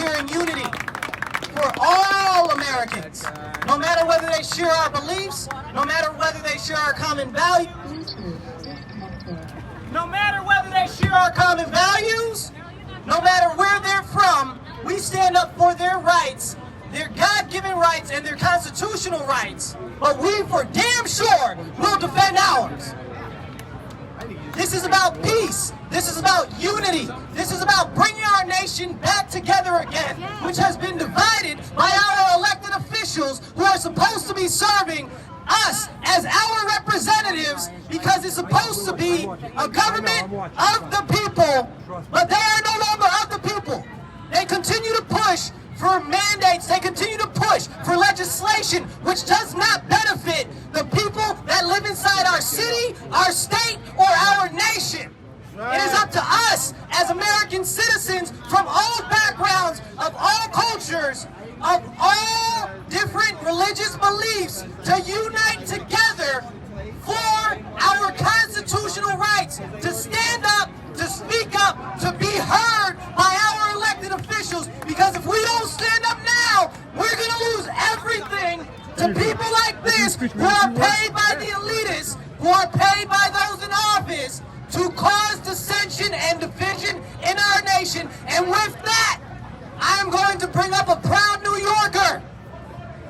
coherent unity for all Americans, no matter whether they share our beliefs, no matter whether they share our common values, no matter whether they share our common values, no matter where they're from, we stand up for their rights, their God-given rights and their constitutional rights, but we for damn sure will defend ours. This is about peace. This is about unity. This is about bringing our nation back together again, which has been divided by our elected officials who are supposed to be serving us as our representatives, because it's supposed to be a government of the people, but they are no longer of the people. They continue to push for mandates. They continue to push for legislation which does not benefit the people that live inside our city, our state, or our nation. It is up to us as American citizens from all backgrounds, of all cultures, of all different religious beliefs, to unite together for our constitutional rights, to stand up, to speak up, to be heard by our elected officials. Because if we don't stand up now, we're going to lose everything to people like this who are paid by the elitists, who are paid by those in office to cause dissension and division in our nation. And with that, I'm going to bring up a proud New Yorker,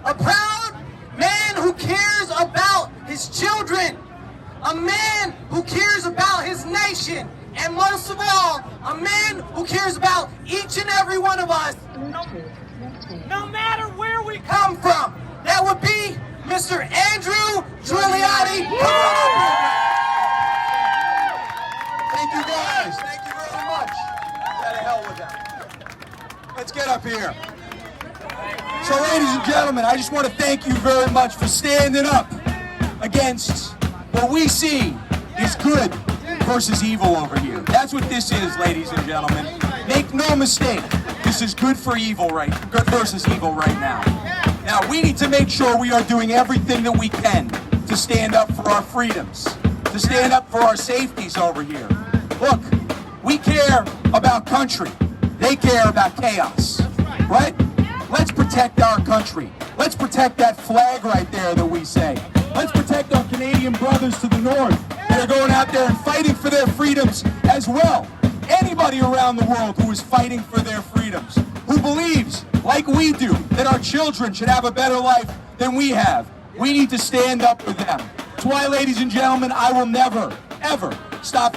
a proud man who cares about his children, a man who cares about his nation, and most of all, a man who cares about each and every one of us, no matter where we come from. That would be Mr. Andrew Giuliani. Thank you guys. Thank you very much. Get to hell with that. Let's get up here. So, ladies and gentlemen, I just want to thank you very much for standing up against what we see is good versus evil over here. That's what this is, ladies and gentlemen. Make no mistake, this is good for evil, good versus evil right now. Now, we need to make sure we are doing everything that we can to stand up for our freedoms, to stand up for our safeties over here. Look, we care about country. They care about chaos, right? Let's protect our country. Let's protect that flag right there that we say. Let's protect our Canadian brothers to the north that are going out there and fighting for their freedoms as well. Anybody around the world who is fighting for their freedoms, who believes, like we do, that our children should have a better life than we have, we need to stand up for them. That's why, ladies and gentlemen, I will never, ever stop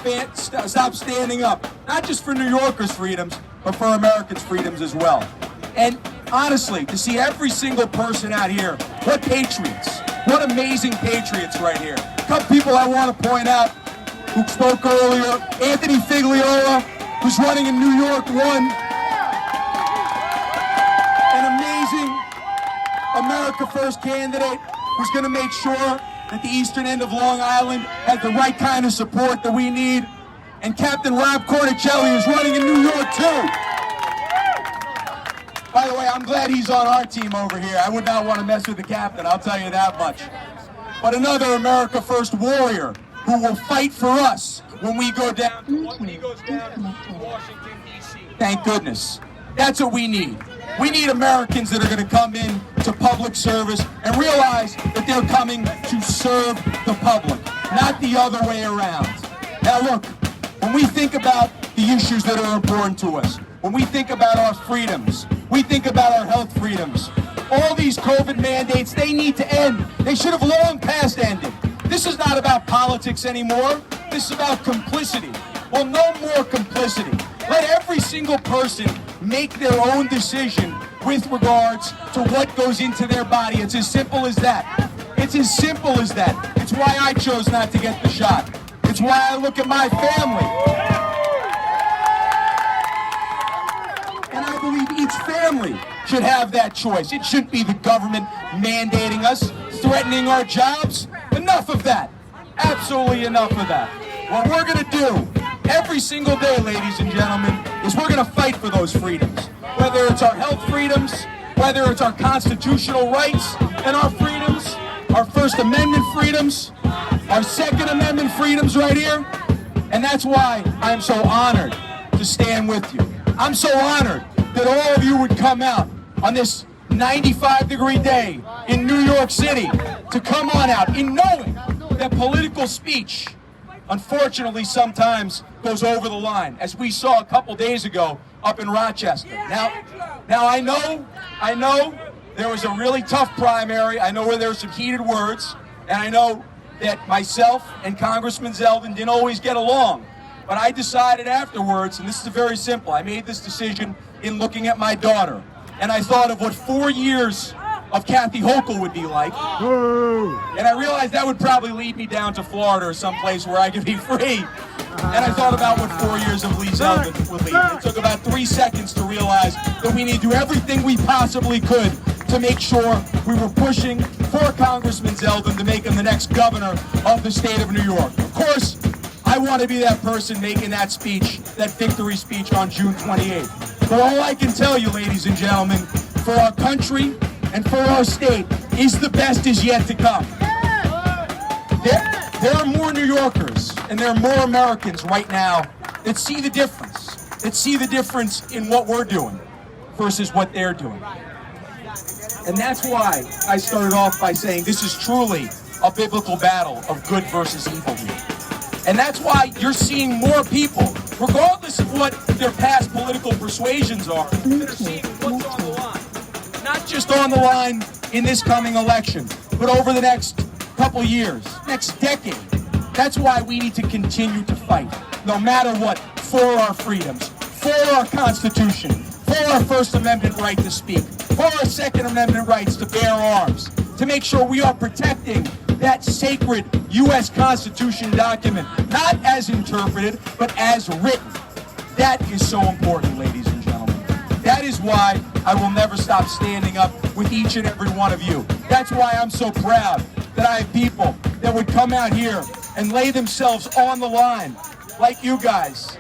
standing up, not just for New Yorkers' freedoms, but for Americans' freedoms as well. And honestly, to see every single person out here, what patriots, what amazing patriots right here. A couple people I want to point out who spoke earlier, Anthony Figliola, who's running in New York 1, an amazing America First candidate who's going to make sure that the eastern end of Long Island has the right kind of support that we need. And Captain Rob Cornicelli is running in New York too. By the way, I'm glad he's on our team over here. I would not want to mess with the captain, I'll tell you that much. But another America First warrior who will fight for us when we go down, when he goes down to Washington, D.C. Thank goodness. That's what we need. We need Americans that are going to come in to public service and realize that they're coming to serve the public, not the other way around. Now look, when we think about the issues that are important to us, when we think about our freedoms, we think about our health freedoms. All these COVID mandates, they need to end. They should have long past ended. This is not about politics anymore. This is about complicity. Well, no more complicity. Let every single person make their own decision with regards to what goes into their body. It's as simple as that. It's as simple as that. It's why I chose not to get the shot. It's why I look at my family. And I believe each family should have that choice. It shouldn't be the government mandating us, threatening our jobs. Enough of that. Absolutely enough of that. What we're going to do every single day, ladies and gentlemen, is we're going to fight for those freedoms. Whether it's our health freedoms, whether it's our constitutional rights and our freedoms, our First Amendment freedoms, our Second Amendment freedoms right here. And that's why I'm so honored to stand with you. I'm so honored that all of you would come out on this 95-degree day in New York City, to come on out in knowing that political speech, unfortunately, sometimes goes over the line, as we saw a couple days ago up in Rochester. Now I know there was a really tough primary. I know where there were some heated words, and I know that myself and Congressman Zeldin didn't always get along. But I decided afterwards, and this is very simple, I made this decision in looking at my daughter, and I thought of what 4 years of Kathy Hochul would be like, and I realized that would probably lead me down to Florida or someplace where I could be free. And I thought about what 4 years of Lee Zeldin would lead. It took about 3 seconds to realize that we need to do everything we possibly could to make sure we were pushing for Congressman Zeldin to make him the next governor of the state of New York. Of course, I want to be that person making that speech, that victory speech on June 28th. But all I can tell you, ladies and gentlemen, for our country and for our state, is the best is yet to come. There are more New Yorkers and there are more Americans right now that see the difference in what we're doing versus what they're doing. And that's why I started off by saying this is truly a biblical battle of good versus evil here. And that's why you're seeing more people, regardless of what their past political persuasions are, that are seeing what's on the line. Not just on the line in this coming election, but over the next couple years, next decade. That's why we need to continue to fight, no matter what, for our freedoms, for our Constitution, for our First Amendment right to speak, for our Second Amendment rights to bear arms, to make sure we are protecting that sacred U.S. Constitution document, not as interpreted, but as written. That is so important, ladies and gentlemen. That is why I will never stop standing up with each and every one of you. That's why I'm so proud that I have people that would come out here and lay themselves on the line, like you guys.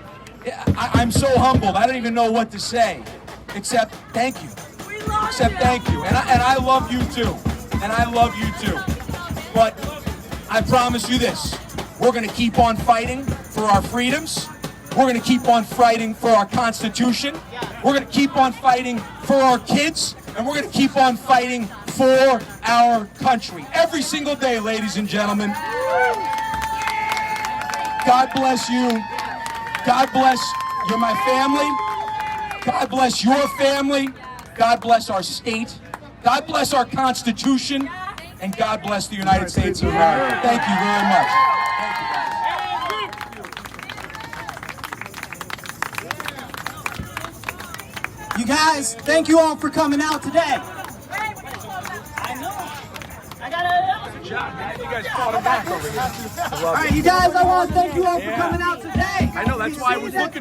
I'm so humbled, I don't even know what to say, except thank you. Except thank you. And I love you too. And I love you too. But I promise you this, we're going to keep on fighting for our freedoms. We're going to keep on fighting for our Constitution. We're going to keep on fighting for our kids. And we're going to keep on fighting for our country. Every single day, ladies and gentlemen. God bless you. God bless you, my family. God bless your family. God bless our state. God bless our Constitution. And God bless the United States of America. Thank you very much. You guys, thank you all for coming out today. I know. I got Good job, man. You guys fought him back over here. All right, you guys, I want to thank you all for coming out today. I know, that's why I was looking for